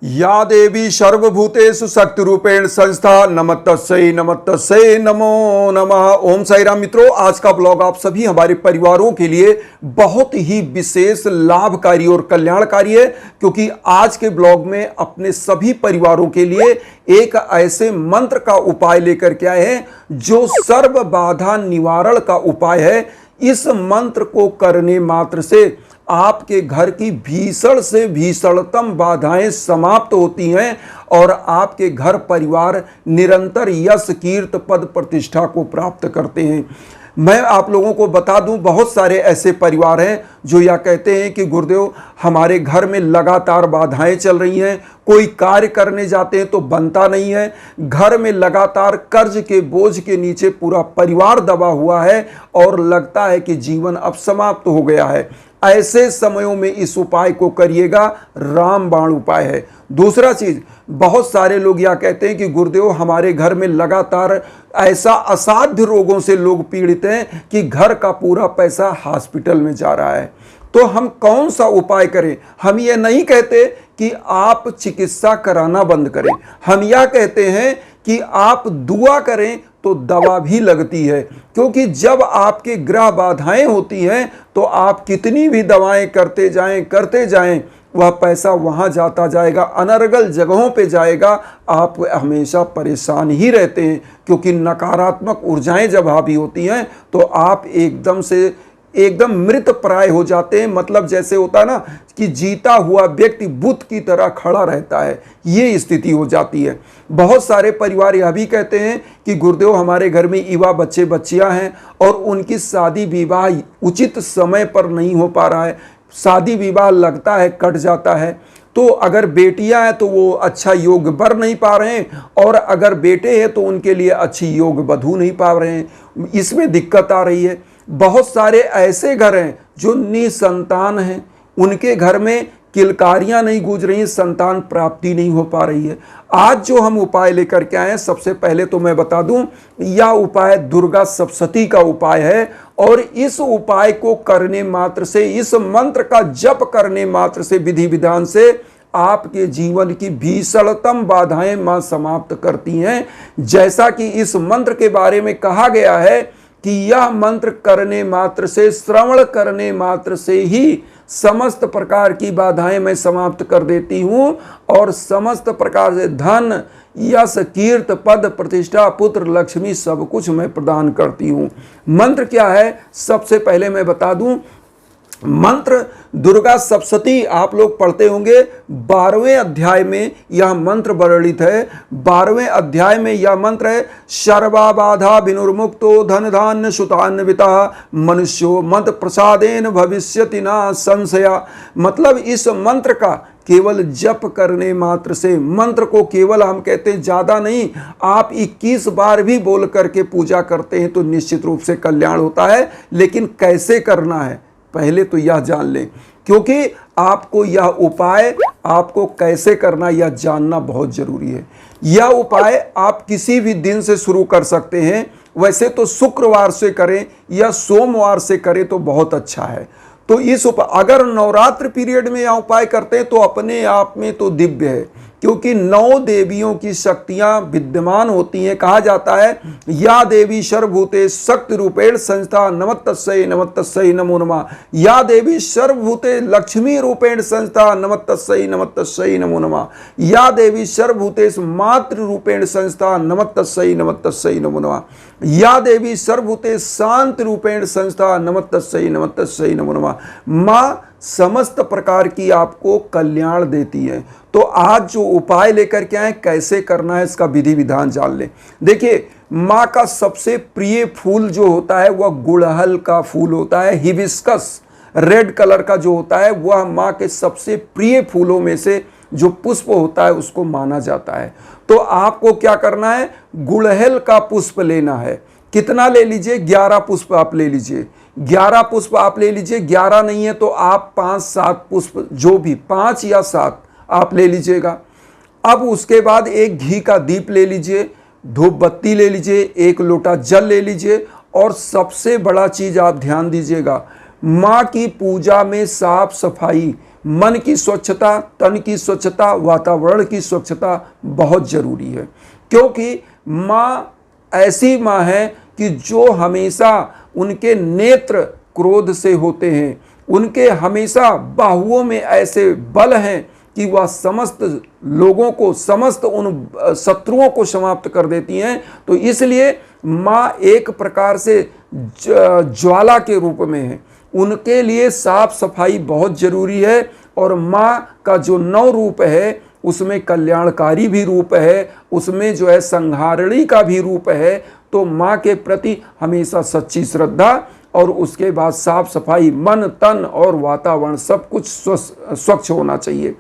या देवी सर्वभूतेषु शक्तिरूपेण संस्था नमस्तस्यै नमस्तस्यै नमो नमः। ओम साई राम। मित्रों, आज का ब्लॉग आप सभी हमारे परिवारों के लिए बहुत ही विशेष लाभकारी और कल्याणकारी है, क्योंकि आज के ब्लॉग में अपने सभी परिवारों के लिए एक ऐसे मंत्र का उपाय लेकर के आए हैं जो सर्व बाधा निवारण का उपाय है। इस मंत्र को करने मात्र से आपके घर की भीषण से भीषणतम बाधाएं समाप्त होती हैं और आपके घर परिवार निरंतर यश कीर्ति पद प्रतिष्ठा को प्राप्त करते हैं। मैं आप लोगों को बता दूं, बहुत सारे ऐसे परिवार हैं जो यह कहते हैं कि गुरुदेव, हमारे घर में लगातार बाधाएं चल रही हैं, कोई कार्य करने जाते हैं तो बनता नहीं है, घर में लगातार कर्ज के बोझ के नीचे पूरा परिवार दबा हुआ है और लगता है कि जीवन अब समाप्त हो गया है। ऐसे समयों में इस उपाय को करिएगा, रामबाण उपाय है। दूसरा चीज, बहुत सारे लोग यह कहते हैं कि गुरुदेव, हमारे घर में लगातार ऐसा असाध्य रोगों से लोग पीड़ित हैं कि घर का पूरा पैसा हॉस्पिटल में जा रहा है। तो हम कौन सा उपाय करें? हम ये नहीं कहते कि आप चिकित्सा कराना बंद करें, हम यह कहते हैं कि आप दुआ करें तो दवा भी लगती है, क्योंकि जब आपके ग्रह बाधाएं होती हैं तो आप कितनी भी दवाएं करते जाएं वह पैसा वहां जाता जाएगा, अनर्गल जगहों पे जाएगा। आप हमेशा परेशान ही रहते हैं, क्योंकि नकारात्मक ऊर्जाएं जब हावी होती हैं तो आप एकदम मृत प्राय हो जाते हैं। मतलब जैसे होता है ना कि जीता हुआ व्यक्ति बुत की तरह खड़ा रहता है, ये स्थिति हो जाती है। बहुत सारे परिवार यह भी कहते हैं कि गुरुदेव, हमारे घर में युवा बच्चे बच्चियां हैं और उनकी शादी विवाह उचित समय पर नहीं हो पा रहा है, शादी विवाह लगता है कट जाता है। तो अगर बेटियां हैं तो वो अच्छा योग वर नहीं पा रहे हैं, और अगर बेटे हैं तो उनके लिए अच्छी योग वधू नहीं पा रहे हैं, इसमें दिक्कत आ रही है। बहुत सारे ऐसे घर हैं जो निसंतान हैं, उनके घर में किलकारियां नहीं गूंज रही, संतान प्राप्ति नहीं हो पा रही है। आज जो हम उपाय लेकर के आए हैं, सबसे पहले तो मैं बता दूं, यह उपाय दुर्गा सप्तशती का उपाय है, और इस उपाय को करने मात्र से, इस मंत्र का जप करने मात्र से, विधि विधान से आपके जीवन की भीषणतम बाधाएं मां समाप्त करती हैं। जैसा कि इस मंत्र के बारे में कहा गया है कि यह मंत्र करने मात्र से, श्रवण करने मात्र से ही समस्त प्रकार की बाधाएं मैं समाप्त कर देती हूं और समस्त प्रकार से धन, यश, कीर्ति, पद, प्रतिष्ठा, पुत्र, लक्ष्मी सब कुछ मैं प्रदान करती हूं। मंत्र क्या है? सबसे पहले मैं बता दूं, मंत्र दुर्गा सप्तशती आप लोग पढ़ते होंगे। 12वें अध्याय में यह मंत्र वर्णित है। 12वें अध्याय में यह मंत्र है, सर्वा बाधा विनुर्मुक्तो धन धान्य सुतान्विता मनुष्यो मत प्रसादेन भविष्यति न संशया। मतलब इस मंत्र का केवल जप करने मात्र से, मंत्र को केवल हम कहते हैं ज़्यादा नहीं, आप 21 बार भी बोल करके पूजा करते हैं तो निश्चित रूप से कल्याण होता है। लेकिन कैसे करना है पहले तो यह जान लें, क्योंकि आपको यह उपाय आपको कैसे करना यह जानना बहुत जरूरी है। यह उपाय आप किसी भी दिन से शुरू कर सकते हैं। वैसे तो शुक्रवार से करें या सोमवार से करें तो बहुत अच्छा है। तो इस अगर नवरात्र पीरियड में यह उपाय करते हैं तो अपने आप में तो दिव्य है, क्योंकि 9 देवियों की शक्तियां विद्यमान होती हैं। कहा जाता है, या देवी सर्वभूते शक्ति रूपेण संस्था नमस्तस्यै नमस्तस्यै नमो नमः। या देवी सर्वभूते लक्ष्मी रूपेण संस्था नमस्तस्यै नमस्तस्यै नमो नमः। या देवी सर्वभूते मातृ रूपेण संस्था नमस्तस्यै नमस्तस्यै नमो नमः। या देवी सर्वभूते शांत रूपेण संस्था नमस्तस्यै नमस्तस्यै नमो नमः। माँ समस्त प्रकार की आपको कल्याण देती है। तो आज जो उपाय लेकर के आए, कैसे करना है इसका विधि विधान जान लें। देखिए, माँ का सबसे प्रिय फूल जो होता है वह गुड़हल का फूल होता है। हिबिस्कस रेड कलर का जो होता है वह माँ के सबसे प्रिय फूलों में से जो पुष्प होता है उसको माना जाता है। तो आपको क्या करना है, गुड़हल का पुष्प लेना है। कितना ले लीजिए? 11 पुष्प आप ले लीजिए। 11 पुष्प आप ले लीजिए। 11 नहीं है तो आप 5-7 पुष्प, जो भी 5 या 7 आप ले लीजिएगा। अब उसके बाद एक घी का दीप ले लीजिए, धूप बत्ती ले लीजिए, 1 लोटा जल ले लीजिए, और सबसे बड़ा चीज आप ध्यान दीजिएगा, माँ की पूजा में साफ सफाई, मन की स्वच्छता, तन की स्वच्छता, वातावरण की स्वच्छता बहुत जरूरी है। क्योंकि माँ ऐसी माँ है कि जो हमेशा, उनके नेत्र क्रोध से होते हैं, उनके हमेशा बाहुओं में ऐसे बल हैं कि वह समस्त लोगों को, समस्त उन शत्रुओं को समाप्त कर देती हैं। तो इसलिए माँ एक प्रकार से ज्वाला के रूप में है। उनके लिए साफ सफाई बहुत जरूरी है। और माँ का जो 9 रूप है उसमें कल्याणकारी भी रूप है, उसमें जो है संहारणी का भी रूप है। तो माँ के प्रति हमेशा सच्ची श्रद्धा और उसके बाद साफ सफाई, मन तन और वातावरण सब कुछ स्वच्छ होना चाहिए।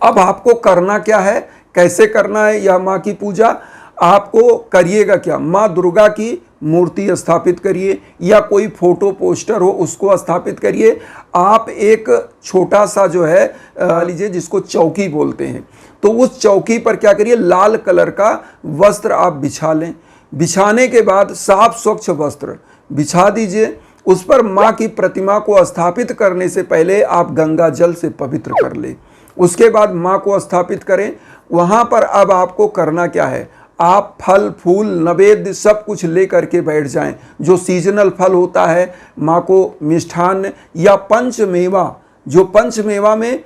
अब आपको करना क्या है, कैसे करना है यह माँ की पूजा? आपको करिएगा क्या, माँ दुर्गा की मूर्ति स्थापित करिए या कोई फोटो पोस्टर हो उसको स्थापित करिए। आप एक छोटा सा जो है लीजिए, जिसको चौकी बोलते हैं, तो उस चौकी पर क्या करिए, लाल कलर का वस्त्र आप बिछा लें। बिछाने के बाद साफ स्वच्छ वस्त्र बिछा दीजिए। उस पर माँ की प्रतिमा को स्थापित करने से पहले आप गंगा जल से पवित्र कर लें। उसके बाद माँ को स्थापित करें। वहाँ पर अब आपको करना क्या है, आप फल फूल नैवेद्य सब कुछ ले करके बैठ जाएं। जो सीजनल फल होता है, माँ को मिष्ठान्न या पंचमेवा, जो पंचमेवा में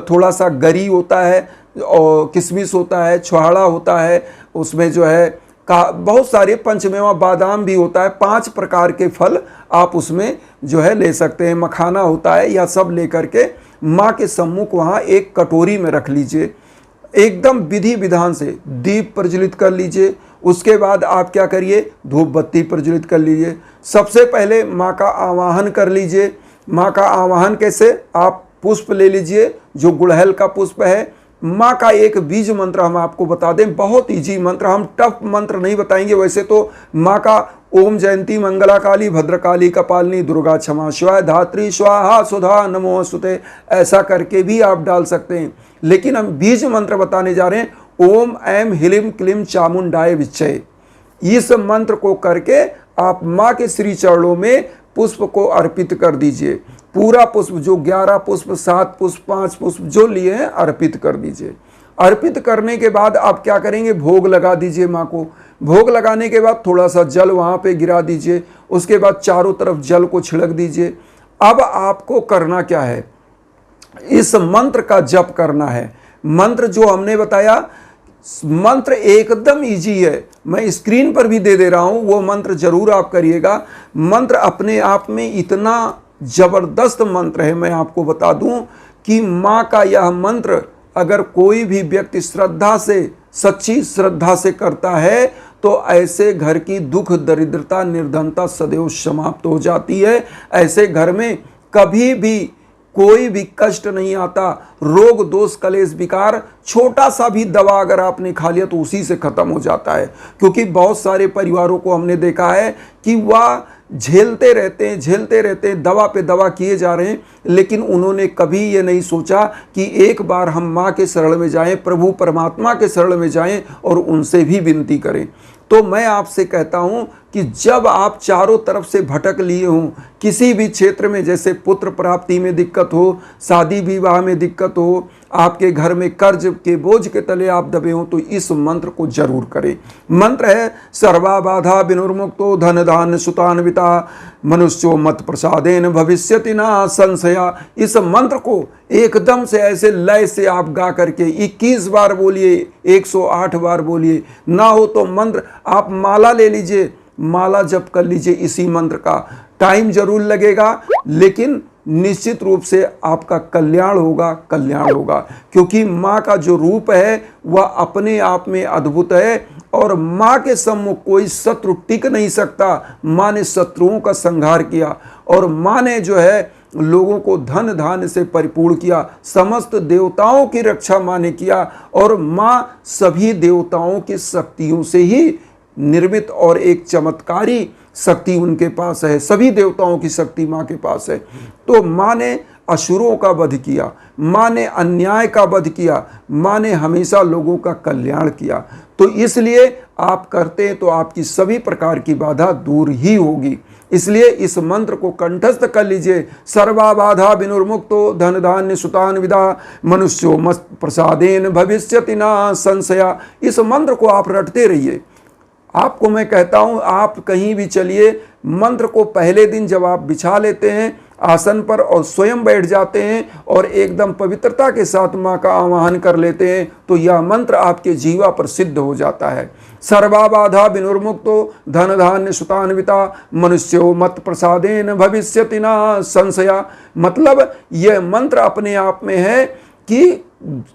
थोड़ा सा गरी होता है और किशमिश होता है, छुहाड़ा होता है, उसमें जो है बहुत सारे पंचमेवा, बादाम भी होता है, 5 प्रकार के फल आप उसमें जो है ले सकते हैं, मखाना होता है, या सब ले करके माँ के सम्मुख वहाँ एक कटोरी में रख लीजिए। एकदम विधि विधान से दीप प्रज्वलित कर लीजिए। उसके बाद आप क्या करिए, धूप बत्ती प्रज्वलित कर लीजिए। सबसे पहले माँ का आवाहन कर लीजिए। माँ का आवाहन कैसे, आप पुष्प ले लीजिए, जो गुड़हल का पुष्प है। माँ का एक बीज मंत्र हम आपको बता दें, बहुत इजी मंत्र, हम टफ मंत्र नहीं बताएंगे। वैसे तो माँ का ओम जयंती मंगला काली भद्रकाली कपालिनी दुर्गा क्षमा शिवाय धात्री स्वाहा सुधा नमोस्तुते, ऐसा करके भी आप डाल सकते हैं। लेकिन हम बीज मंत्र बताने जा रहे हैं, ओम ऐम ह्लीं क्लीं चामुंडाय विच्चे। इस मंत्र को करके आप माँ के श्री चरणों में पुष्प को अर्पित कर दीजिए। पूरा पुष्प, जो 11 पुष्प, 7 पुष्प, 5 पुष्प जो लिए हैं, अर्पित कर दीजिए। अर्पित करने के बाद आप क्या करेंगे, भोग लगा दीजिए माँ को। भोग लगाने के बाद थोड़ा सा जल वहाँ पे गिरा दीजिए। उसके बाद चारों तरफ जल को छिड़क दीजिए। अब आपको करना क्या है, इस मंत्र का जप करना है। मंत्र जो हमने बताया, मंत्र एकदम इजी है, मैं स्क्रीन पर भी दे रहा हूं, वो मंत्र जरूर आप करिएगा। मंत्र अपने आप में इतना जबरदस्त मंत्र है, मैं आपको बता दूं कि माँ का यह मंत्र अगर कोई भी व्यक्ति श्रद्धा से, सच्ची श्रद्धा से करता है तो ऐसे घर की दुख दरिद्रता निर्धनता सदैव समाप्त हो जाती है। ऐसे घर में कभी भी कोई भी कष्ट नहीं आता। रोग दोष कलेश विकार, छोटा सा भी दवा अगर आपने खा लिया तो उसी से खत्म हो जाता है। क्योंकि बहुत सारे परिवारों को हमने देखा है कि वह झेलते रहते हैं, दवा पे दवा किए जा रहे हैं, लेकिन उन्होंने कभी ये नहीं सोचा कि एक बार हम माँ के शरण में जाएं, प्रभु परमात्मा के शरण में जाएं और उनसे भी विनती करें। तो मैं आपसे कहता हूं कि जब आप चारों तरफ से भटक लिए हों, किसी भी क्षेत्र में, जैसे पुत्र प्राप्ति में दिक्कत हो, शादी विवाह में दिक्कत हो, आपके घर में कर्ज के बोझ के तले आप दबे हो, तो इस मंत्र को जरूर करें। मंत्र है, सर्वा बाधा विनुर्मुक्तो धन धान्य सुतान्विता मनुष्यो मत प्रसादेन भविष्यति ना संशया। इस मंत्र को एकदम से ऐसे लय से आप गा करके 21 बार बोलिए, 108 बार बोलिए। ना हो तो मंत्र आप माला ले लीजिए, माला जप कर लीजिए इसी मंत्र का। टाइम जरूर लगेगा, लेकिन निश्चित रूप से आपका कल्याण होगा। क्योंकि माँ का जो रूप है वह अपने आप में अद्भुत है और माँ के सम्मुख कोई शत्रु टिक नहीं सकता। माँ ने शत्रुओं का संहार किया और माँ ने जो है लोगों को धन धान्य से परिपूर्ण किया। समस्त देवताओं की रक्षा माँ ने किया और माँ सभी देवताओं की शक्तियों से ही निर्मित और एक चमत्कारी शक्ति उनके पास है। सभी देवताओं की शक्ति माँ के पास है। तो माँ ने असुरों का वध किया, माँ ने अन्याय का वध किया, माँ ने हमेशा लोगों का कल्याण किया। तो इसलिए आप करते हैं तो आपकी सभी प्रकार की बाधा दूर ही होगी। इसलिए इस मंत्र को कंठस्थ कर लीजिए। सर्वा बाधा विनुर्मुक्तो धन धान्य सुतान विदा मनुष्यो मस्त प्रसादेन भविष्यति ना संशया। इस मंत्र को आप रटते रहिए। आपको मैं कहता हूं, आप कहीं भी चलिए, मंत्र को पहले दिन जब आप बिछा लेते हैं आसन पर और स्वयं बैठ जाते हैं और एकदम पवित्रता के साथ माँ का आवाहन कर लेते हैं, तो यह मंत्र आपके जीवा पर सिद्ध हो जाता है। सर्वा बाधा विनुर्मुक्तो धन धान्य सुतान्विता मनुष्यो मत प्रसादेन भविष्यति ना संशया। मतलब यह मंत्र अपने आप में है कि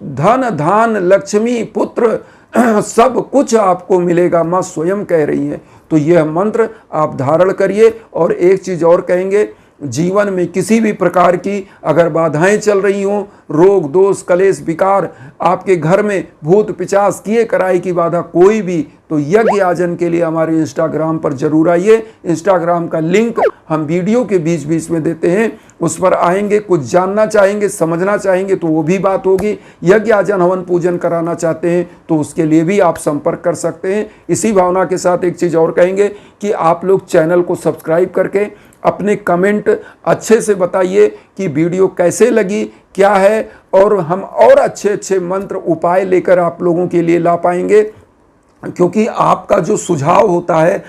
धन धान लक्ष्मी पुत्र सब कुछ आपको मिलेगा, माँ स्वयं कह रही है। तो यह मंत्र आप धारण करिए। और एक चीज और कहेंगे, जीवन में किसी भी प्रकार की अगर बाधाएं चल रही हों, रोग दोष कलेश विकार, आपके घर में भूत पिचास किए कराई की बाधा कोई भी, तो यज्ञ आजन के लिए हमारे इंस्टाग्राम पर जरूर आइए। इंस्टाग्राम का लिंक हम वीडियो के बीच बीच में देते हैं, उस पर आएंगे। कुछ जानना चाहेंगे, समझना चाहेंगे तो वो भी बात होगी। यज्ञ आजन हवन पूजन कराना चाहते हैं तो उसके लिए भी आप संपर्क कर सकते हैं। इसी भावना के साथ एक चीज़ और कहेंगे कि आप लोग चैनल को सब्सक्राइब करके अपने कमेंट अच्छे से बताइए कि वीडियो कैसे लगी, क्या है, और हम और अच्छे अच्छे मंत्र उपाय लेकर आप लोगों के लिए ला पाएंगे, क्योंकि आपका जो सुझाव होता है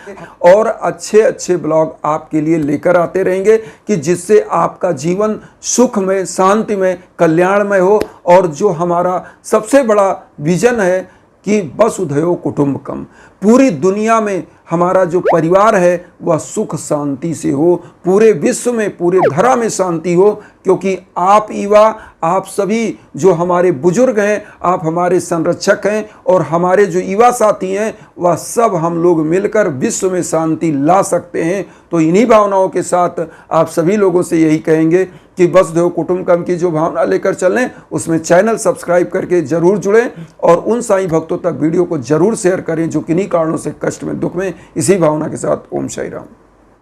और अच्छे अच्छे ब्लॉग आपके लिए लेकर आते रहेंगे कि जिससे आपका जीवन सुखमय, शांतिमय, कल्याणमय हो। और जो हमारा सबसे बड़ा विजन है कि वसुधैव कुटुंबकम, पूरी दुनिया में हमारा जो परिवार है वह सुख शांति से हो, पूरे विश्व में, पूरे धरा में शांति हो। क्योंकि आप युवा, आप सभी जो हमारे बुजुर्ग हैं, आप हमारे संरक्षक हैं, और हमारे जो युवा साथी हैं वह सब हम लोग मिलकर विश्व में शांति ला सकते हैं। तो इन्हीं भावनाओं के साथ आप सभी लोगों से यही कहेंगे कि वसुधैव कुटुंबकम की जो भावना लेकर चलें, उसमें चैनल सब्सक्राइब करके जरूर जुड़ें और उन साईं भक्तों तक वीडियो को जरूर शेयर करें जो किन्हीं कारणों से कष्ट में, दुख में। इसी भावना के साथ ओम साई राम।